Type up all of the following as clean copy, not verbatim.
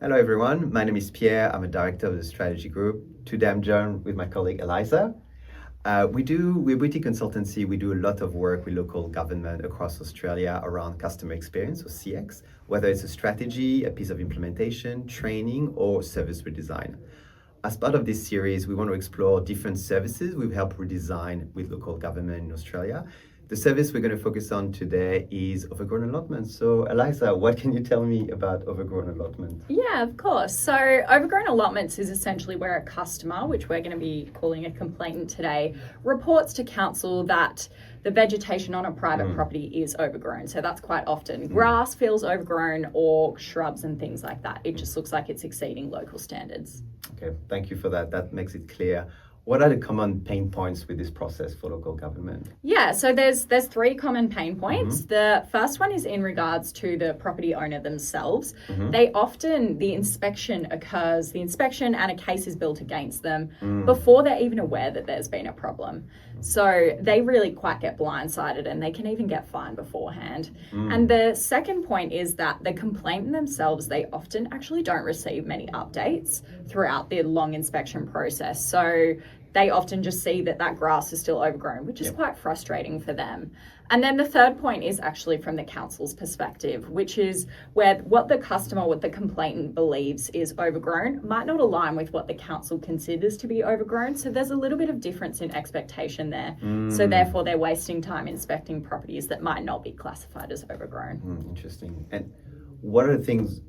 Hello everyone, my name is Pierre. I'm a director of the strategy group. Today I'm joined with my colleague Eliza. We're boutique consultancy. We do a lot of work with local government across Australia around customer experience or CX, whether it's a strategy, a piece of implementation, training, or service redesign. As part of this series, we want to explore different services we've helped redesign with local government in Australia. The service we're going to focus on today is Overgrown Allotments. So Eliza, what can you tell me about Overgrown Allotments? Yeah, of course. So Overgrown Allotments is essentially where a customer, which we're going to be calling a complainant today, reports to council that the vegetation on a private property is overgrown. So that's quite often grass feels overgrown or shrubs and things like that. It just looks like it's exceeding local standards. Okay, thank you for that. That makes it clear. What are the common pain points with this process for local government? Yeah, so there's three common pain points. The first one is in regards to the property owner themselves. They often, the inspection and a case is built against them before they're even aware that there's been a problem. So they really quite get blindsided and they can even get fined beforehand. And the second point is that the complainant themselves, they often actually don't receive many updates throughout the long inspection process. So they often just see that grass is still overgrown, which is quite frustrating for them. And then the third point is actually from the council's perspective, which is where what the complainant believes is overgrown might not align with what the council considers to be overgrown. So there's a little bit of difference in expectation there. So therefore they're wasting time inspecting properties that might not be classified as overgrown. Interesting. And what are the things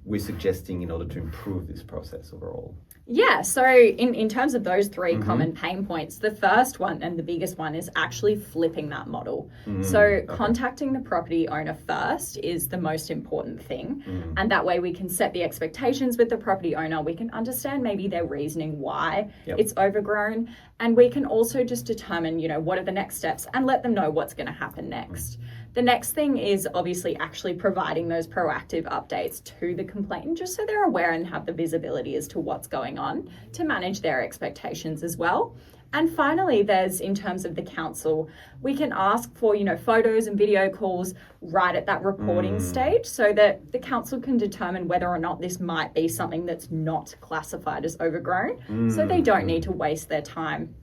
we're suggesting in order to improve this process overall? Yeah, so in terms of those three common pain points, the first one and the biggest one is actually flipping that model. Contacting the property owner first is the most important thing. And that way we can set the expectations with the property owner. We can understand maybe their reasoning why it's overgrown. And we can also just determine, what are the next steps and let them know what's going to happen next. The next thing is obviously actually providing those proactive updates to the complainant, just so they're aware and have the visibility as to what's going on to manage their expectations as well. And finally, there's in terms of the council, we can ask for, photos and video calls right at that reporting stage so that the council can determine whether or not this might be something that's not classified as overgrown. So they don't need to waste their time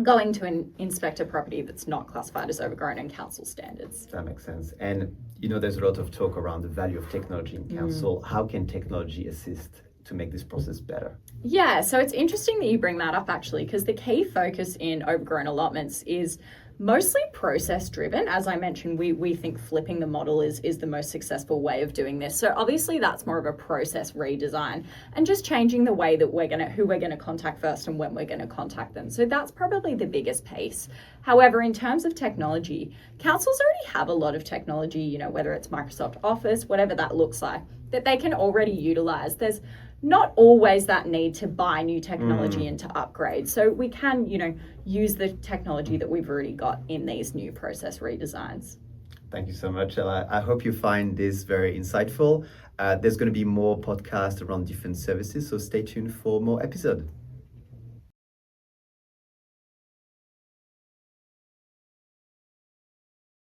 going to inspect a property that's not classified as overgrown in council standards. That makes sense. And there's a lot of talk around the value of technology in council. How can technology assist to make this process better? Yeah, so it's interesting that you bring that up actually, because the key focus in Overgrown Allotments is mostly process driven. As I mentioned, we think flipping the model is the most successful way of doing this. So obviously that's more of a process redesign and just changing the way that who we're gonna contact first and when we're gonna contact them. So that's probably the biggest piece. However, in terms of technology, councils already have a lot of technology, whether it's Microsoft Office, whatever that looks like, that they can already utilize. There's not always that need to buy new technology and to upgrade. So we can, use the technology that we've already got in these new process redesigns. Thank you so much, Ella. I hope you find this very insightful. There's going to be more podcasts around different services, so stay tuned for more episodes.